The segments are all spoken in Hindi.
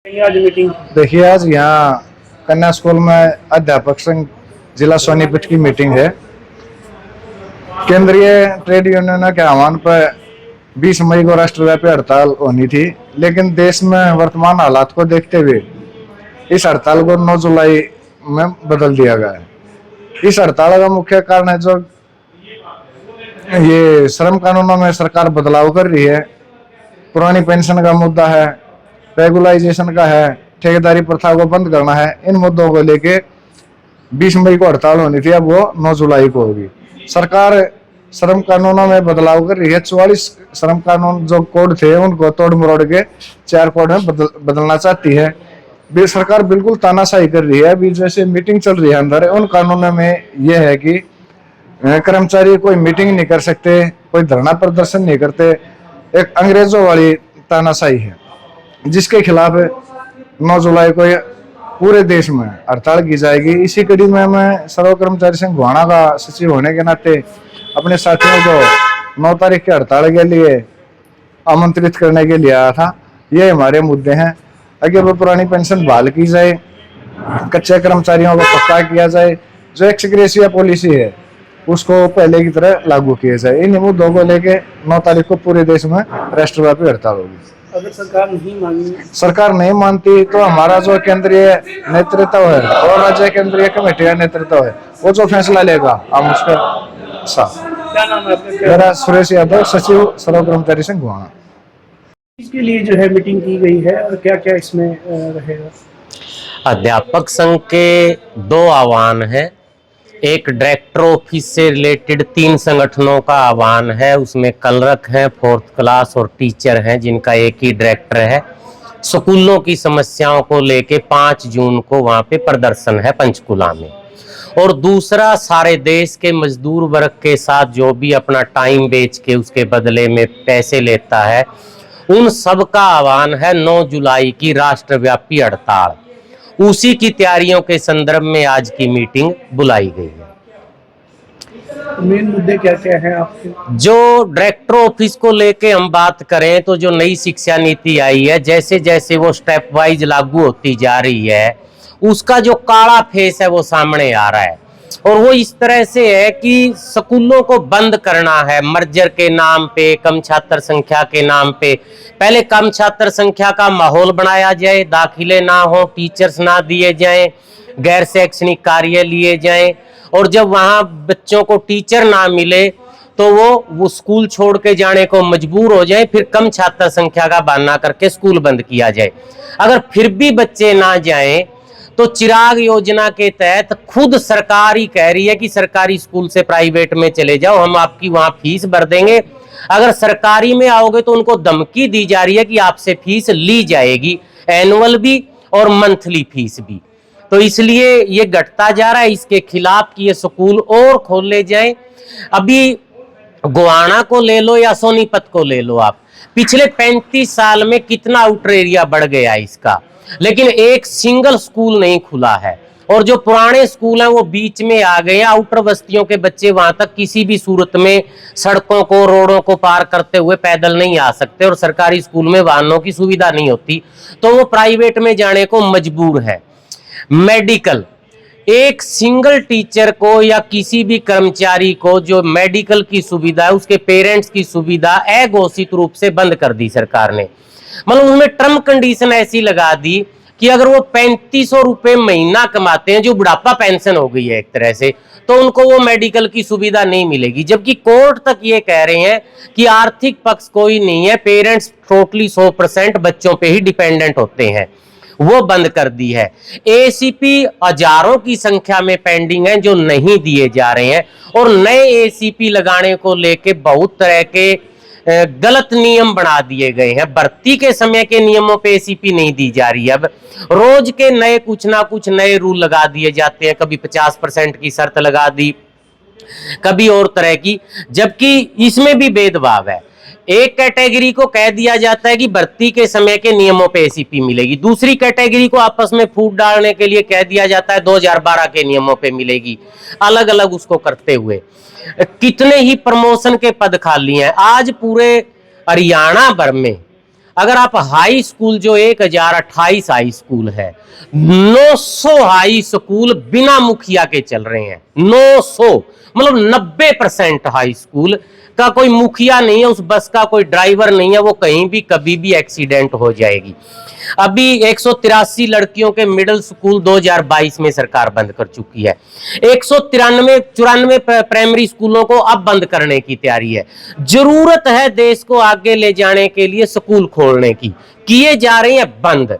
आज मीटिंग देखिए, आज यहाँ कन्या स्कूल में अध्यापक संघ जिला सोनीपत की मीटिंग है। केंद्रीय ट्रेड यूनियन के आह्वान पर 20 मई को राष्ट्रव्यापी हड़ताल होनी थी, लेकिन देश में वर्तमान हालात को देखते हुए इस हड़ताल को 9 जुलाई में बदल दिया गया है। इस हड़ताल का मुख्य कारण है जो ये श्रम कानूनों में सरकार बदलाव कर रही है, पुरानी पेंशन का मुद्दा है, रेगुलाइजेशन का है, ठेकेदारी प्रथा को बंद करना है। इन मुद्दों को लेके 20 मई को हड़ताल होनी थी, अब वो 9 जुलाई को होगी। सरकार श्रम कानूनों में बदलाव कर रही है। 44 श्रम कानून जो कोड थे उनको तोड़ मरोड़ के 4 कोड में बदलना चाहती है। सरकार बिल्कुल तानाशाही कर रही है। अभी जैसे मीटिंग चल रही है अंदर, उन कानूनों में यह है कि कर्मचारी कोई मीटिंग नहीं कर सकते, कोई धरना प्रदर्शन नहीं करते। एक अंग्रेजों वाली तानाशाही है, जिसके खिलाफ 9 जुलाई को पूरे देश में हड़ताल की जाएगी। इसी कड़ी में मैं सर्व कर्मचारी संघ गोहाना का सचिव होने के नाते अपने साथियों को 9 तारीख की हड़ताल के लिए आमंत्रित करने के लिए आया था। ये हमारे मुद्दे हैं। अगर वो पुरानी पेंशन बहाल की जाए, कच्चे कर्मचारियों को पक्का किया जाए, जो एक्स ग्रेशिया पॉलिसी है उसको पहले की तरह लागू किया जाए। इन मुद्दों को लेके 9 तारीख को पूरे देश में राष्ट्रव्यापी हड़ताल होगी। अगर सरकार नहीं मानती तो हमारा जो केंद्रीय नेतृत्व है और राज्य केंद्रीय कमेटी का नेतृत्व है वो जो फैसला लेगा हम उसका साथ। क्या नाम है आपका? मेरा सुरेश यादव, सचिव सर्व कर्मचारी संघ गोहाना। इसके लिए जो है मीटिंग की गई है और क्या क्या इसमें रहेगा? अध्यापक संघ के 2 आह्वान हैं। एक डायरेक्टर ऑफिस से रिलेटेड 3 संगठनों का आह्वान है। उसमें कलरक हैं, 4th क्लास और टीचर हैं, जिनका एक ही डायरेक्टर है। स्कूलों की समस्याओं को लेके 5 जून को वहाँ पे प्रदर्शन है पंचकुला में। और दूसरा, सारे देश के मजदूर वर्ग के साथ जो भी अपना टाइम बेच के उसके बदले में पैसे लेता है, उन सब का आह्वान है 9 जुलाई की राष्ट्रव्यापी हड़ताल। उसी की तैयारियों के संदर्भ में आज की मीटिंग बुलाई गई है। मेन मुद्दे क्या क्या हैं आपके? जो डायरेक्टर ऑफिस को लेके हम बात करें तो जो नई शिक्षा नीति आई है, जैसे जैसे वो स्टेप वाइज लागू होती जा रही है, उसका जो काला फेस है वो सामने आ रहा है। और वो इस तरह से है कि स्कूलों को बंद करना है मर्जर के नाम पे, कम छात्र संख्या के नाम पे। पहले कम छात्र संख्या का माहौल बनाया जाए, दाखिले ना हो, टीचर्स ना दिए जाएं, गैर शैक्षणिक कार्य लिए जाएं, और जब वहां बच्चों को टीचर ना मिले तो वो स्कूल छोड़ के जाने को मजबूर हो जाए, फिर कम छात्र संख्या का बहाना करके स्कूल बंद किया जाए। अगर फिर भी बच्चे ना जाएं तो चिराग योजना के तहत खुद सरकार ही कह रही है कि सरकारी स्कूल से प्राइवेट में चले जाओ, हम आपकी वहां फीस भर देंगे। अगर सरकारी में आओगे तो उनको धमकी दी जा रही है कि आपसे फीस ली जाएगी, एनुअल भी और मंथली फीस भी। तो इसलिए ये घटता जा रहा है। इसके खिलाफ कि ये स्कूल और खोले जाए। अभी गोहाना को ले लो या सोनीपत को ले लो आप, पिछले 35 साल में कितना आउटर एरिया बढ़ गया इसका, लेकिन एक सिंगल स्कूल नहीं खुला है। और जो पुराने स्कूल हैं वो बीच में आ गए हैं। आउटर बस्तियों के बच्चे वहां तक किसी भी सूरत में सड़कों को, रोडों को पार करते हुए पैदल नहीं आ सकते, और सरकारी स्कूल में वाहनों की सुविधा नहीं होती, तो वो प्राइवेट में जाने को मजबूर है। मेडिकल, एक सिंगल टीचर को या किसी भी कर्मचारी को जो मेडिकल की सुविधा है, उसके पेरेंट्स की सुविधा अघोषित रूप से बंद कर दी सरकार ने। मतलब उसमें टर्म कंडीशन ऐसी लगा दी कि अगर वो 3500 रुपए महीना कमाते हैं, जो बुढ़ापा पेंशन हो गई है एक तरह से, तो उनको वो मेडिकल की सुविधा नहीं मिलेगी। जबकि कोर्ट तक ये कह रहे हैं कि आर्थिक पक्ष कोई नहीं है, पेरेंट्स टोटली 100% बच्चों पे ही डिपेंडेंट होते हैं, वो बंद कर दी है। एसीपी हजारों की संख्या में पेंडिंग है जो नहीं दिए जा रहे हैं, और नए एसीपी लगाने को लेके बहुत तरह के गलत नियम बना दिए गए हैं। भर्ती के समय के नियमों पे एसीपी नहीं दी जा रही है। अब रोज के नए कुछ ना कुछ नए रूल लगा दिए जाते हैं। कभी 50% की शर्त लगा दी, कभी और तरह की, जबकि इसमें भी भेदभाव है। एक कैटेगरी को कह दिया जाता है कि भर्ती के समय के नियमों पे एसीपी मिलेगी, दूसरी कैटेगरी को आपस में फूट डालने के लिए कह दिया जाता है 2012 के नियमों पे मिलेगी। अलग अलग उसको करते हुए कितने ही प्रमोशन के पद खाली हैं। आज पूरे हरियाणा भर में अगर आप हाई स्कूल जो 1028 हाई स्कूल है, 900 हाई स्कूल बिना मुखिया के चल रहे हैं। 900 मतलब 90% हाई स्कूल का कोई मुखिया नहीं है, उस बस का कोई ड्राइवर नहीं है, वो कहीं भी कभी भी एक्सीडेंट हो जाएगी। अभी 183 लड़कियों के मिडिल स्कूल 2022 में सरकार बंद कर चुकी है। 194 प्राइमरी स्कूलों को अब बंद करने की तैयारी है। जरूरत है देश को आगे ले जाने के लिए स्कूल खोलने की, किए जा रहे हैं बंद।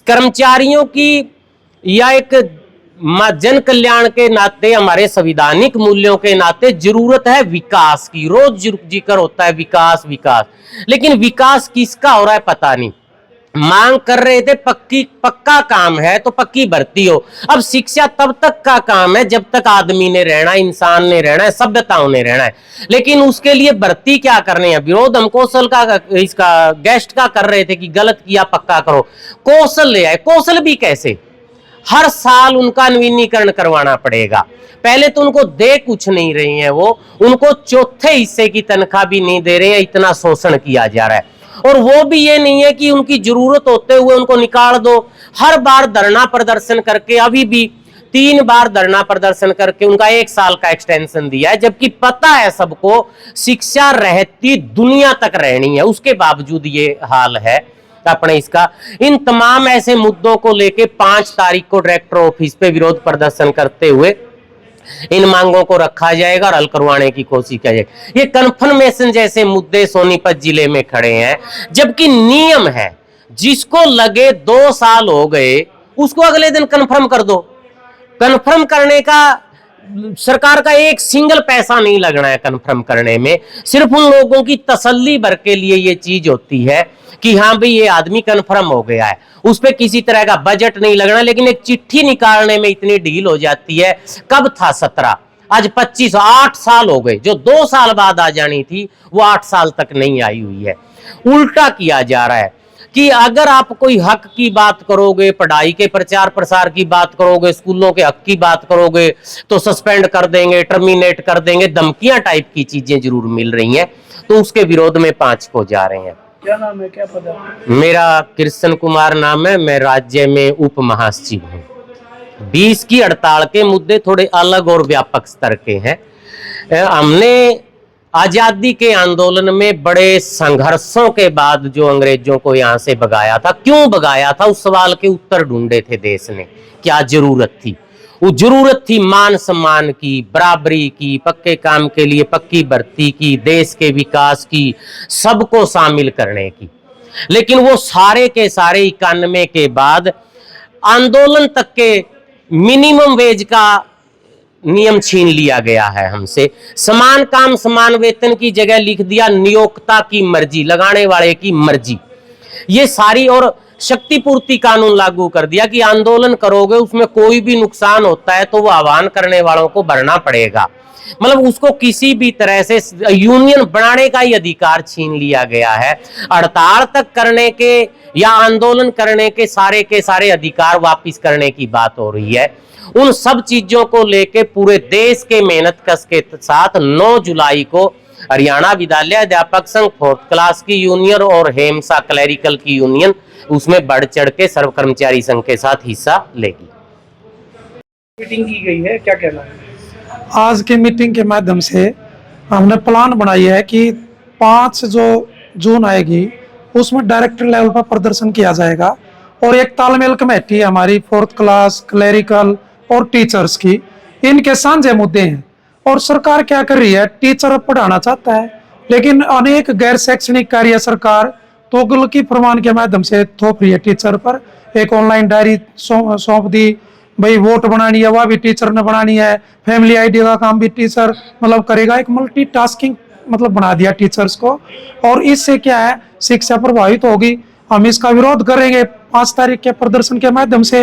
कर्मचारियों की या एक जन कल्याण के नाते, हमारे संवैधानिक मूल्यों के नाते जरूरत है विकास की। रोज जिक्र होता है विकास विकास, लेकिन विकास किसका हो रहा है पता नहीं। मांग कर रहे थे पक्का काम है तो पक्की भर्ती हो। अब शिक्षा तब तक का काम है जब तक आदमी ने रहना, इंसान ने रहना है, सभ्यताओं ने रहना है, लेकिन उसके लिए भर्ती क्या करने हैं। विरोध हम कौशल का, इसका गेस्ट का कर रहे थे कि गलत किया पक्का करो, कौशल ले आए। कौशल भी कैसे? हर साल उनका नवीनीकरण करवाना पड़ेगा। पहले तो उनको दे कुछ नहीं रही हैं, वो उनको चौथे हिस्से की तनख्वाह भी नहीं दे रहे हैं, इतना शोषण किया जा रहा है। और वो भी ये नहीं है कि उनकी जरूरत होते हुए उनको निकाल दो। हर बार धरना प्रदर्शन करके, अभी भी 3 बार धरना प्रदर्शन करके उनका 1 साल का एक्सटेंशन दिया है, जबकि पता है सबको शिक्षा रहती दुनिया तक रहनी है, उसके बावजूद ये हाल है अपने इसका। इन तमाम ऐसे मुद्दों को लेके 5 तारीख को डायरेक्टर ऑफिस पे विरोध प्रदर्शन करते हुए इन मांगों को रखा जाएगा और हल करवाने की कोशिश की जाएगी। ये कन्फर्मेशन जैसे मुद्दे सोनीपत जिले में खड़े हैं, जबकि नियम है जिसको लगे 2 साल हो गए उसको अगले दिन कन्फर्म कर दो। कन्फर्म करने का सरकार का एक सिंगल पैसा नहीं लगना है कन्फर्म करने में, सिर्फ उन लोगों की तसल्ली भर के लिए ये चीज होती है कि हाँ भाई ये आदमी कन्फर्म हो गया है, उस पर किसी तरह का बजट नहीं लगना। लेकिन एक चिट्ठी निकालने में इतनी ढील हो जाती है। कब था 17, आज 25, 8 साल हो गए। जो 2 साल बाद आ जानी थी वो 8 साल तक नहीं आई हुई है। उल्टा किया जा रहा है कि अगर आप कोई हक की बात करोगे, पढ़ाई के प्रचार प्रसार की बात करोगे, स्कूलों के हक की बात करोगे तो सस्पेंड कर देंगे, टर्मिनेट कर देंगे, धमकियां टाइप की चीजें जरूर मिल रही हैं। तो उसके विरोध में 5 को जा रहे हैं। क्या नाम है, क्या पद है? मेरा कृष्ण कुमार नाम है, मैं राज्य में उप महासचिव हूँ। 20 की हड़ताल के मुद्दे थोड़े अलग और व्यापक स्तर के हैं। हमने आजादी के आंदोलन में बड़े संघर्षों के बाद जो अंग्रेजों को यहाँ से भगाया था, क्यों भगाया था, उस सवाल के उत्तर ढूंढे थे देश ने। क्या जरूरत थी? वो जरूरत थी मान सम्मान की, बराबरी की, पक्के काम के लिए पक्की भर्ती की, देश के विकास की, सबको शामिल करने की। लेकिन वो सारे के सारे 91 के बाद आंदोलन तक के मिनिमम वेज का नियम छीन लिया गया है हमसे। समान काम समान वेतन की जगह लिख दिया नियोक्ता की मर्जी, लगाने वाले की मर्जी। ये सारी, और शक्ति पूर्ति कानून लागू कर दिया कि आंदोलन करोगे उसमें कोई भी नुकसान होता है तो वो आह्वान करने वालों को भरना पड़ेगा। मतलब उसको किसी भी तरह से यूनियन बनाने का ही अधिकार छीन लिया गया है। हड़ताल तक करने के या आंदोलन करने के सारे अधिकार वापिस करने की बात हो रही है। उन सब चीजों को लेके पूरे देश के मेहनत कश के साथ 9 जुलाई को हरियाणा विद्यालय अध्यापक संघ 4th क्लास की यूनियन और हेमसा क्लैरिकल की यूनियन उसमें बढ़ चढ़ के सर्व कर्मचारी संघ के साथ हिस्सा लेगी। मीटिंग की गई है, क्या कहना है? आज की मीटिंग के माध्यम से हमने प्लान बनाई है कि 5 जो जून आएगी उसमें डायरेक्टर लेवल पर प्रदर्शन किया जाएगा और एक तालमेल कमेटी है हमारी 4th क्लास, क्लैरिकल और टीचर्स की। इनके साझे मुद्दे हैं और सरकार क्या कर रही है, टीचर पढ़ाना चाहता है लेकिन अनेक गैर शैक्षणिक कार्य सरकार तोगल की फरमान के माध्यम से थोप रही है टीचर पर। एक ऑनलाइन डायरी सौंप दी, भाई वोट बनानी है वह भी टीचर ने बनानी है, फैमिली आईडी का काम भी टीचर मतलब करेगा। एक मल्टीटास्किंग मतलब बना दिया टीचर्स को और इससे क्या है, शिक्षा प्रभावित होगी। हम इसका विरोध करेंगे 5 तारीख के प्रदर्शन के माध्यम से।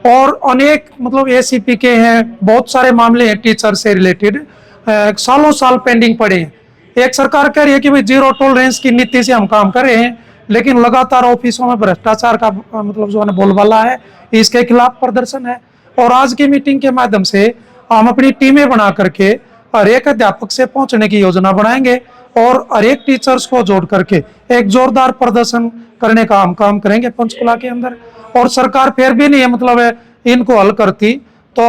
और अनेक मतलब एसीपी के हैं, बहुत सारे मामले हैं टीचर से रिलेटेड, सालों साल पेंडिंग पड़े हैं। एक सरकार कह रही है कि भाई 0 टॉलरेंस की नीति से हम काम कर रहे हैं, लेकिन लगातार ऑफिसों में भ्रष्टाचार का मतलब जो है बोलबाला है, इसके खिलाफ प्रदर्शन है। और आज की मीटिंग के माध्यम से हम अपनी टीमें बना करके हर एक अध्यापक से पहुंचने की योजना बनाएंगे और हर एक टीचर्स को जोड़ करके एक जोरदार प्रदर्शन करने का हम काम करेंगे पंचकुला के अंदर। और सरकार फिर भी नहीं है मतलब है इनको हल करती तो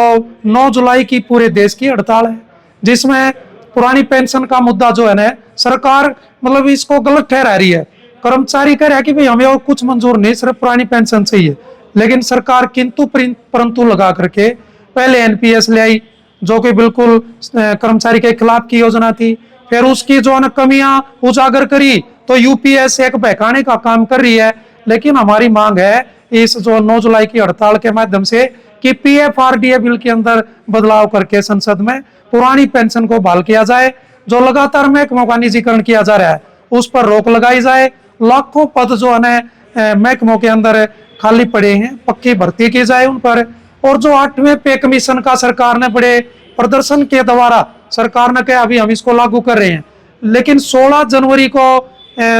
9 जुलाई की पूरे देश की हड़ताल है, जिसमें पुरानी पेंशन का मुद्दा जो है ना सरकार मतलब इसको गलत ठहरा रही है। कर्मचारी कह रहा है कि भाई हमें और कुछ मंजूर नहीं, सिर्फ पुरानी पेंशन चाहिए, लेकिन सरकार किंतु परंतु लगा करके पहले एनपीएस ले आई जो कि बिल्कुल कर्मचारी के खिलाफ की योजना थी। फिर उसकी जो है कमियां उजागर करी तो यूपीएस एक बहकाने का काम कर रही है। लेकिन हमारी मांग है इस जो 9 जुलाई की हड़ताल के माध्यम से कि पीएफआरडीए बिल के अंदर बदलाव करके संसद में पुरानी पेंशन को बहाल किया जाए। जो लगातार महकमों का निजीकरण किया जा रहा है उस पर रोक लगाई जाए। लाखों पद जो है महकमों के अंदर खाली पड़े हैं, पक्की भर्ती की जाए उन पर। और जो 8वें पे कमीशन का सरकार ने बड़े प्रदर्शन के द्वारा सरकार ने कहा अभी हम इसको लागू कर रहे हैं, लेकिन 16 जनवरी को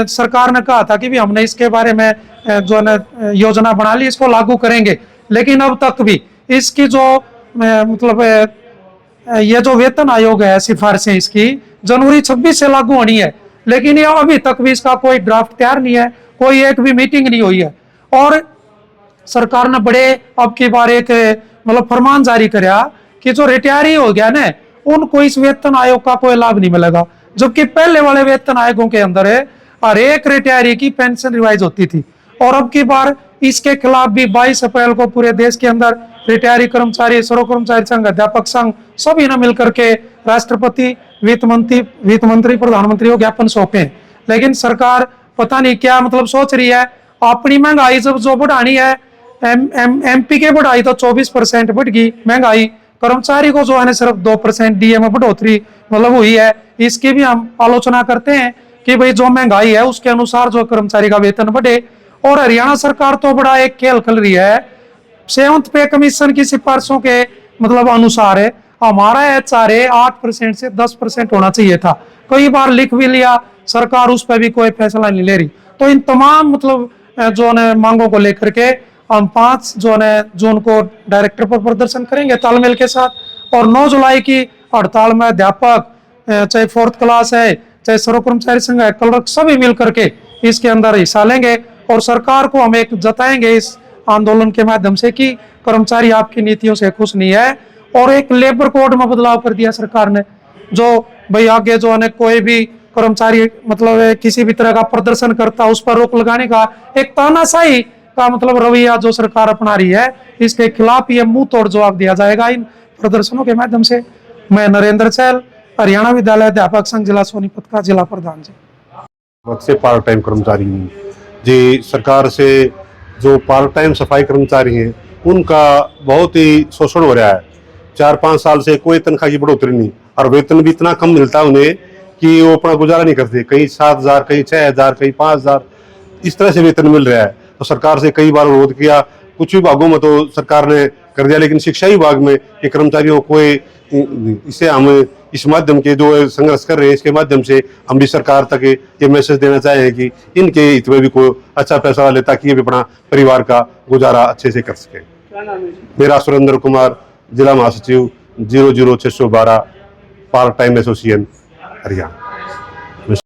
सरकार ने कहा था कि भी हमने इसके बारे में जो है योजना बना ली, इसको लागू करेंगे। लेकिन अब तक भी इसकी जो मतलब ये जो वेतन आयोग है सिफारिशें इसकी जनवरी 26 से लागू होनी है, लेकिन ये अभी तक भी इसका कोई ड्राफ्ट तैयार नहीं है, कोई एक भी मीटिंग नहीं हुई है। और सरकार ने बड़े अब की बार एक मतलब फरमान जारी कराया कि जो रिटायरी हो गया ना उनको इस वेतन आयोग का कोई लाभ नहीं मिलेगा, जबकि पहले वाले वेतन आयोगों के अंदर हर एक रिटायरी की पेंशन रिवाइज होती थी। और अब की बार इसके खिलाफ भी 22 अप्रैल को पूरे देश के अंदर रिटायरी कर्मचारी, सर्व कर्मचारी संघ, अध्यापक संघ सभी ने मिलकर के राष्ट्रपति, वित्त मंत्री, प्रधानमंत्री को ज्ञापन सौंपे। लेकिन सरकार पता नहीं क्या मतलब सोच रही है। अपनी महंगाई जब जो बढ़ानी है, एमपी के बढ़ाई तो 24% बढ़ गई महंगाई, कर्मचारी को जो है सिर्फ 2% डीए में बढ़ोतरी मतलब हुई है। इसकी भी हम आलोचना करते हैं कि भाई जो महंगाई है उसके अनुसार जो कर्मचारी का वेतन बढ़े। और हरियाणा सरकार तो बड़ा एक खेल खेल रही है, 7th पे कमीशन की सिफारिशों के मतलब अनुसार है हमारा एचआरए 8% से 10% होना चाहिए था। कई बार लिख भी लिया, सरकार उस पर भी कोई फैसला नहीं ले रही। तो इन तमाम मतलब जो है मांगों को लेकर के हम 5 जो है जून को डायरेक्टर पर प्रदर्शन करेंगे तालमेल के साथ। और 9 जुलाई की हड़ताल में अध्यापक चाहे 4th क्लास है, चाहे सर्व कर्मचारी संघ है, क्लर्क सभी मिल करके इसके अंदर हिस्सा लेंगे। और सरकार को हम एक जताएंगे इस आंदोलन के माध्यम से कि कर्मचारी आपकी नीतियों से खुश नहीं है। और एक लेबर कोड में बदलाव कर दिया सरकार ने, जो भाई आगे जो है कोई भी कर्मचारी मतलब किसी भी तरह का प्रदर्शन करता उस पर रोक लगाने का एक तानाशाही का मतलब रवैया जो सरकार अपना रही है, इसके खिलाफ ये मुंह तोड़ जवाब दिया जाएगा इन प्रदर्शनों के माध्यम से। मैं नरेंद्र चहल, हरियाणा विद्यालय अध्यापक संघ जिला सोनीपत का जिला प्रधान जी। वक्त से पार्ट टाइम कर्मचारी हैं जी। सरकार से जो पार्ट टाइम सफाई कर्मचारी हैं उनका बहुत ही शोषण हो रहा है। 4-5 साल से कोई तनख्वाह की बढ़ोतरी नहीं, और वेतन भी इतना कम मिलता है उन्हें कि वो अपना गुजारा नहीं करते। कहीं 7,000, कहीं 6,000, कहीं 5,000 इस तरह से वेतन मिल रहा है। तो सरकार से कई बार अनुरोध किया, कुछ विभागों में तो सरकार ने कर दिया, लेकिन शिक्षा विभाग में ये कर्मचारियों को इसे हम इस माध्यम के जो संघर्ष कर रहे हैं इसके माध्यम से हम भी सरकार तक ये मैसेज देना चाहें कि इनके हित में भी कोई अच्छा फैसला ले ताकि ये भी अपना परिवार का गुजारा अच्छे से कर सके। क्या नाम है जी? मेरा सुरेंद्र कुमार, जिला महासचिव 00612 पार्ट टाइम एसोसिएशन हरियाणा।